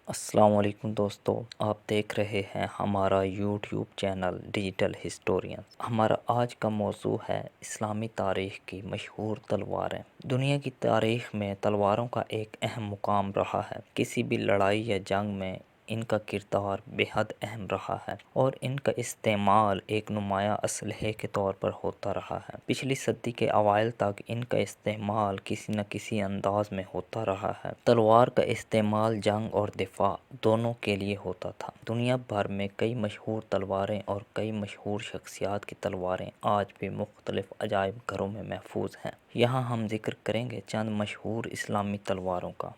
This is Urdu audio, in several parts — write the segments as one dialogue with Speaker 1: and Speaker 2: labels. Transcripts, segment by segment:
Speaker 1: السلام علیکم دوستو، آپ دیکھ رہے ہیں ہمارا یوٹیوب چینل ڈیجیٹل ہسٹورینز۔ ہمارا آج کا موضوع ہے اسلامی تاریخ کی مشہور تلواریں۔ دنیا کی تاریخ میں تلواروں کا ایک اہم مقام رہا ہے۔ کسی بھی لڑائی یا جنگ میں ان کا کردار بے حد اہم رہا ہے اور ان کا استعمال ایک نمایاں اسلحے کے طور پر ہوتا رہا ہے۔ پچھلی صدی کے اوائل تک ان کا استعمال کسی نہ کسی انداز میں ہوتا رہا ہے۔ تلوار کا استعمال جنگ اور دفاع دونوں کے لیے ہوتا تھا۔ دنیا بھر میں کئی مشہور تلواریں اور کئی مشہور شخصیات کی تلواریں آج بھی مختلف عجائب گھروں میں محفوظ ہیں۔ یہاں ہم ذکر کریں گے چند مشہور اسلامی تلواروں کا۔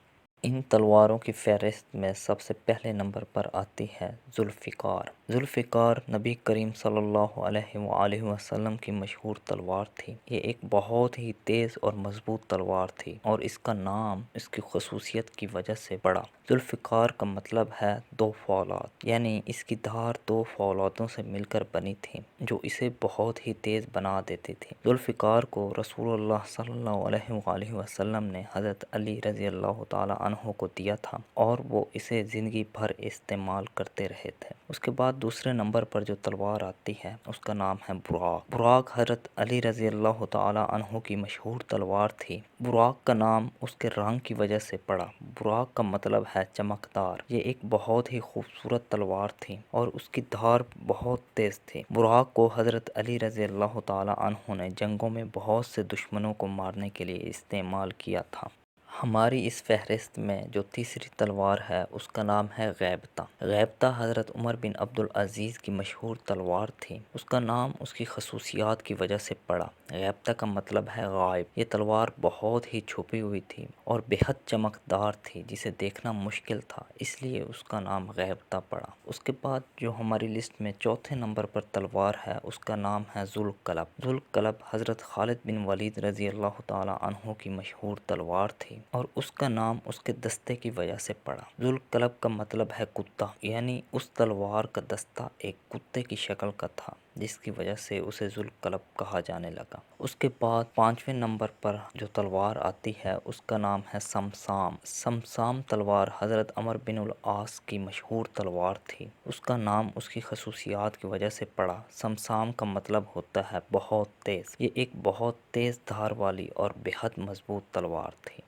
Speaker 1: ان تلواروں کی فہرست میں سب سے پہلے نمبر پر آتی ہے ذوالفقار۔ ذوالفقار نبی کریم صلی اللہ علیہ وآلہ وسلم کی مشہور تلوار تھی۔ یہ ایک بہت ہی تیز اور مضبوط تلوار تھی اور اس کا نام اس کی خصوصیت کی وجہ سے پڑا۔ ذوالفقار کا مطلب ہے دو فولاد، یعنی اس کی دھار دو فولادوں سے مل کر بنی تھی جو اسے بہت ہی تیز بنا دیتی تھی۔ ذوالفقار کو رسول اللہ صلی اللہ علیہ وآلہ وسلم نے حضرت علی رضی اللہ تعالی عنہ کو دیا تھا اور وہ اسے زندگی بھر استعمال کرتے رہے تھے۔ اس کے بعد دوسرے نمبر پر جو تلوار آتی ہے اس کا نام ہے براق۔ براق حضرت علی رضی اللہ تعالی عنہ کی مشہور تلوار تھی۔ براق کا نام اس کے رنگ کی وجہ سے پڑا۔ براق کا مطلب ہے چمکدار۔ یہ ایک بہت ہی خوبصورت تلوار تھی اور اس کی دھار بہت تیز تھی۔ براق کو حضرت علی رضی اللہ تعالی عنہ نے جنگوں میں بہت سے دشمنوں کو مارنے کے لیے استعمال کیا تھا۔ ہماری اس فہرست میں جو تیسری تلوار ہے اس کا نام ہے غیبتہ۔ غیبتہ حضرت عمر بن عبدالعزیز کی مشہور تلوار تھی۔ اس کا نام اس کی خصوصیات کی وجہ سے پڑا۔ غیبتہ کا مطلب ہے غائب۔ یہ تلوار بہت ہی چھپی ہوئی تھی اور بے حد چمکدار تھی جسے دیکھنا مشکل تھا، اس لیے اس کا نام غیبتہ پڑا۔ اس کے بعد جو ہماری لسٹ میں چوتھے نمبر پر تلوار ہے اس کا نام ہے ذو القلب۔ ذو القلب حضرت خالد بن ولید رضی اللہ تعالی عنہ کی مشہور تلوار تھی اور اس کا نام اس کے دستے کی وجہ سے پڑا۔ ذو القلب کا مطلب ہے کتا، یعنی اس تلوار کا دستہ ایک کتے کی شکل کا تھا جس کی وجہ سے اسے ذو القلب کہا جانے لگا۔ اس کے بعد پانچویں نمبر پر جو تلوار آتی ہے اس کا نام ہے سمسام۔ سمسام تلوار حضرت عمر بن العاص کی مشہور تلوار تھی۔ اس کا نام اس کی خصوصیات کی وجہ سے پڑا۔ سمسام کا مطلب ہوتا ہے بہت تیز۔ یہ ایک بہت تیز دھار والی اور بے حد مضبوط تلوار تھی۔